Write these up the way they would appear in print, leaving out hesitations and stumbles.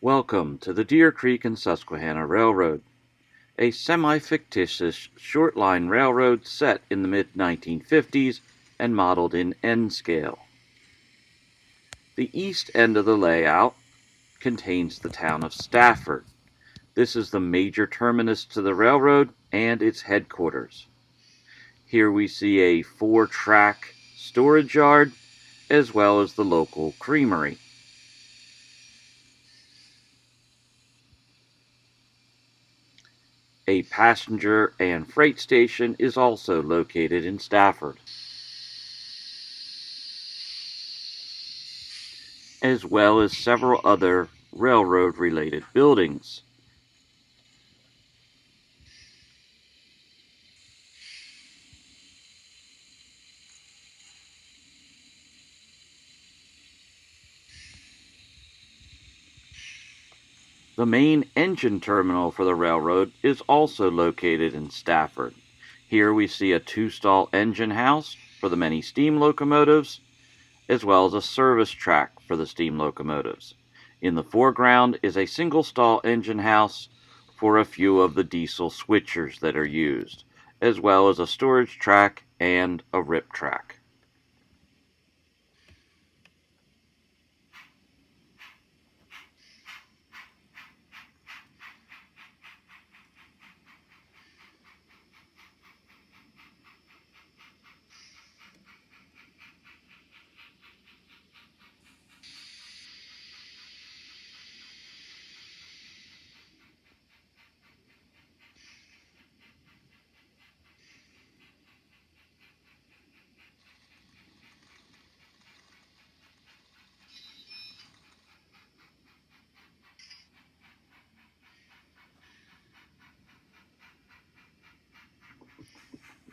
Welcome to the Deer Creek and Susquehanna Railroad, a semi-fictitious short-line railroad set in the mid-1950s and modeled in N scale. The east end of the layout contains the town of Stafford. This is the major terminus to the railroad and its headquarters. Here we see a 4-track storage yard as well as the local creamery. A passenger and freight station is also located in Stafford, as well as several other railroad-related buildings. The main engine terminal for the railroad is also located in Stafford. Here we see a 2-stall engine house for the many steam locomotives, as well as a service track for the steam locomotives. In the foreground is a single-stall engine house for a few of the diesel switchers that are used, as well as a storage track and a rip track.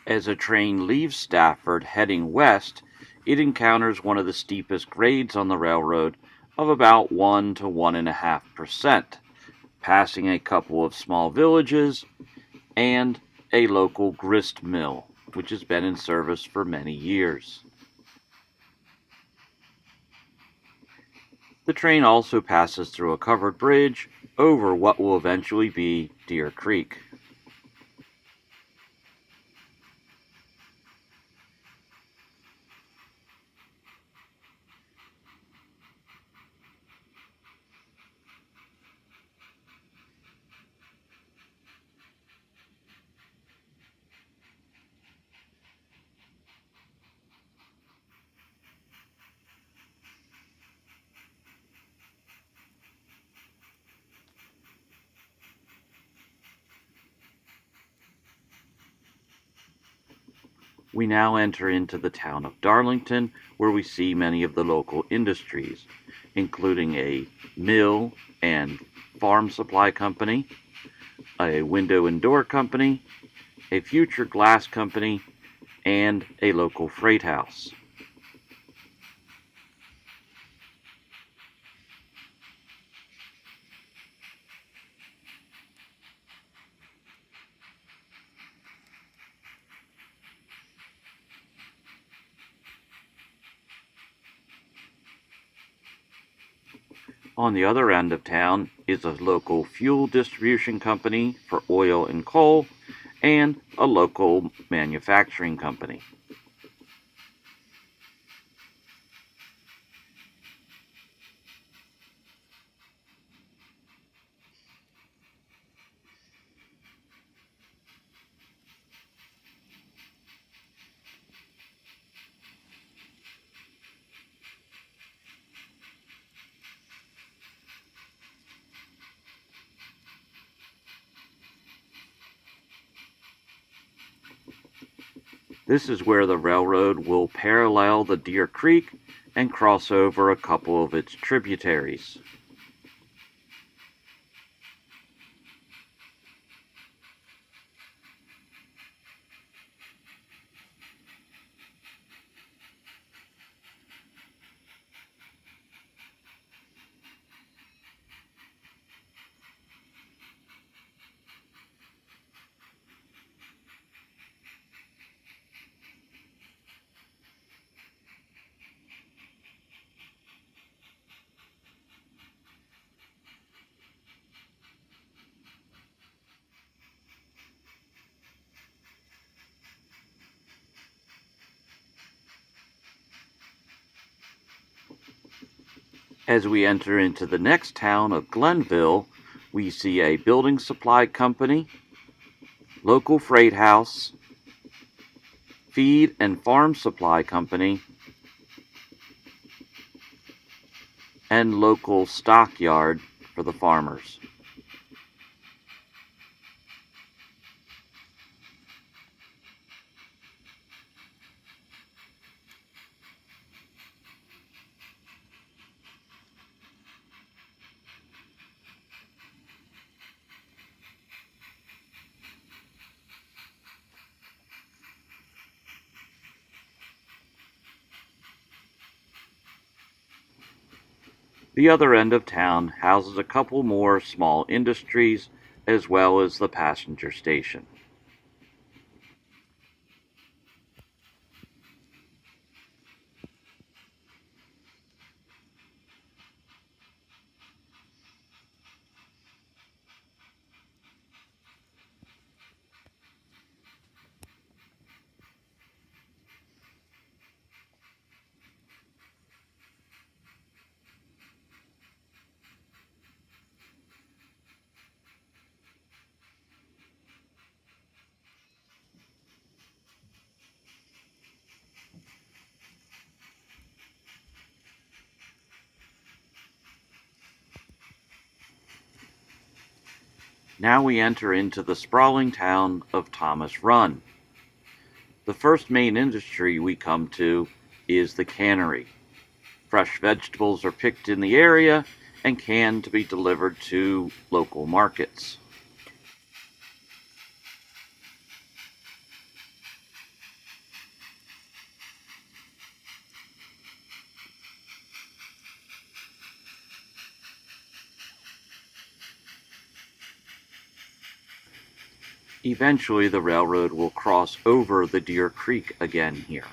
As a train leaves Stafford heading west, it encounters one of the steepest grades on the railroad of about 1 to 1.5%, passing a couple of small villages and a local grist mill, which has been in service for many years. The train also passes through a covered bridge over what will eventually be Deer Creek. We now enter into the town of Darlington, where we see many of the local industries, including a mill and farm supply company, a window and door company, a future glass company, and a local freight house. On the other end of town is a local fuel distribution company for oil and coal, and a local manufacturing company. This is where the railroad will parallel the Deer Creek and cross over a couple of its tributaries. As we enter into the next town of Glenville, we see a building supply company, local freight house, feed and farm supply company, and local stockyard for the farmers. The other end of town houses a couple more small industries as well as the passenger station. Now we enter into the sprawling town of Thomas Run. The first main industry we come to is the cannery. Fresh vegetables are picked in the area and canned to be delivered to local markets. Eventually, the railroad will cross over the Deer Creek again here.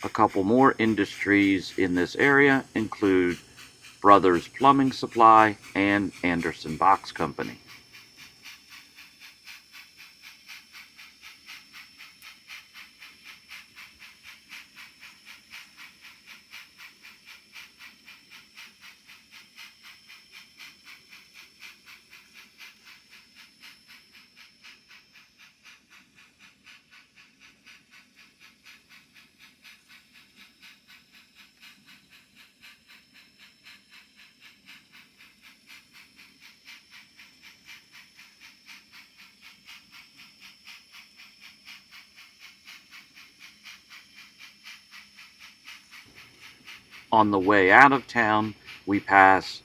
A couple more industries in this area include Brothers Plumbing Supply and Anderson Box Company. On the way out of town, we pass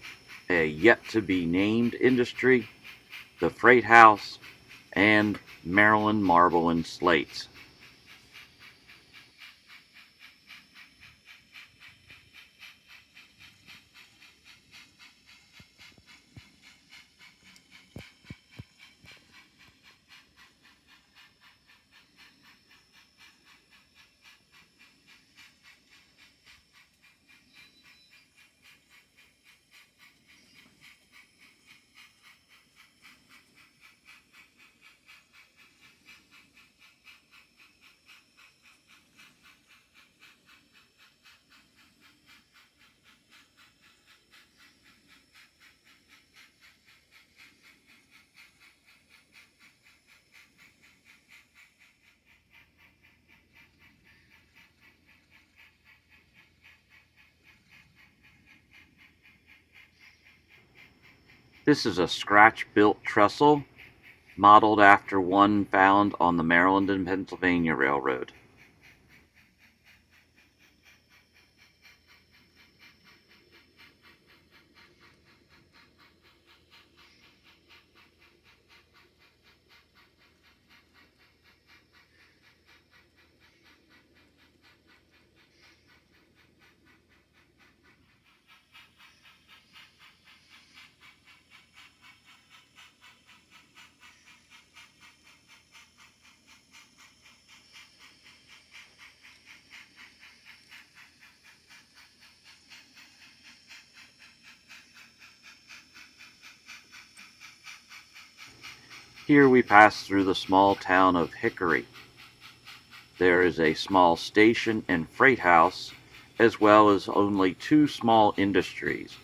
a yet-to-be-named industry, the freight house, and Maryland Marble and Slates. This is a scratch-built trestle modeled after one found on the Maryland and Pennsylvania Railroad. Here we pass through the small town of Hickory. There is a small station and freight house, as well as only two small industries,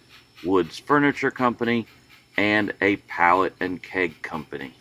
Wood's Furniture Company and a pallet and keg company.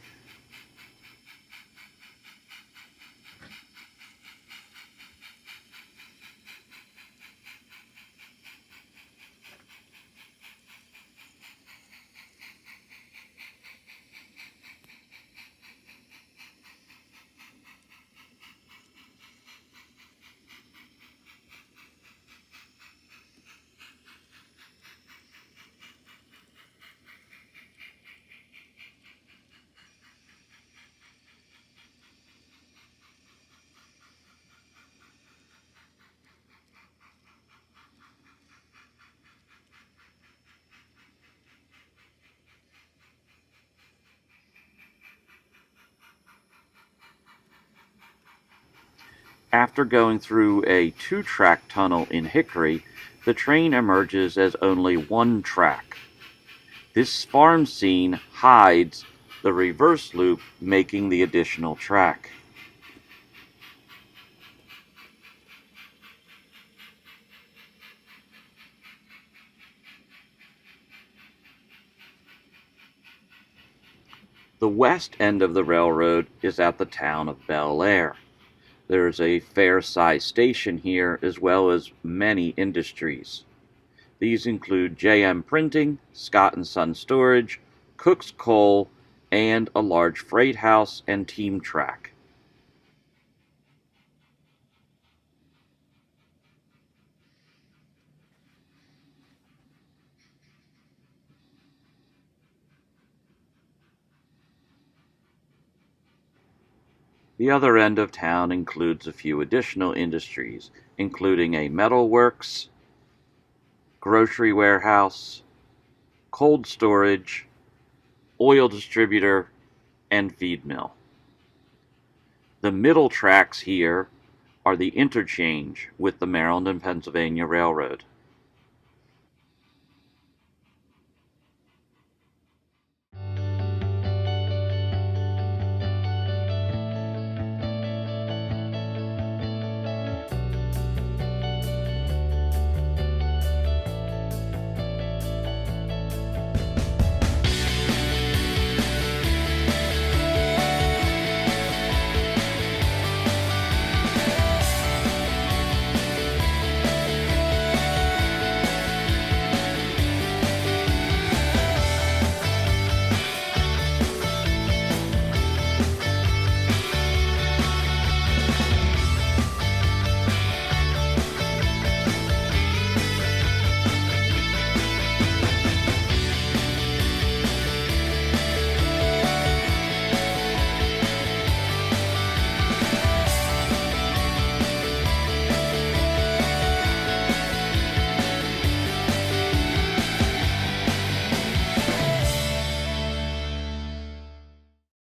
After going through a two-track tunnel in Hickory, the train emerges as only one track. This farm scene hides the reverse loop, making the additional track. The west end of the railroad is at the town of Bel Air. There's a fair-sized station here, as well as many industries. These include J.M. Printing, Scott & Son Storage, Cook's Coal, and a large freight house and team track. The other end of town includes a few additional industries, including a metal works, grocery warehouse, cold storage, oil distributor, and feed mill. The middle tracks here are the interchange with the Maryland and Pennsylvania Railroad.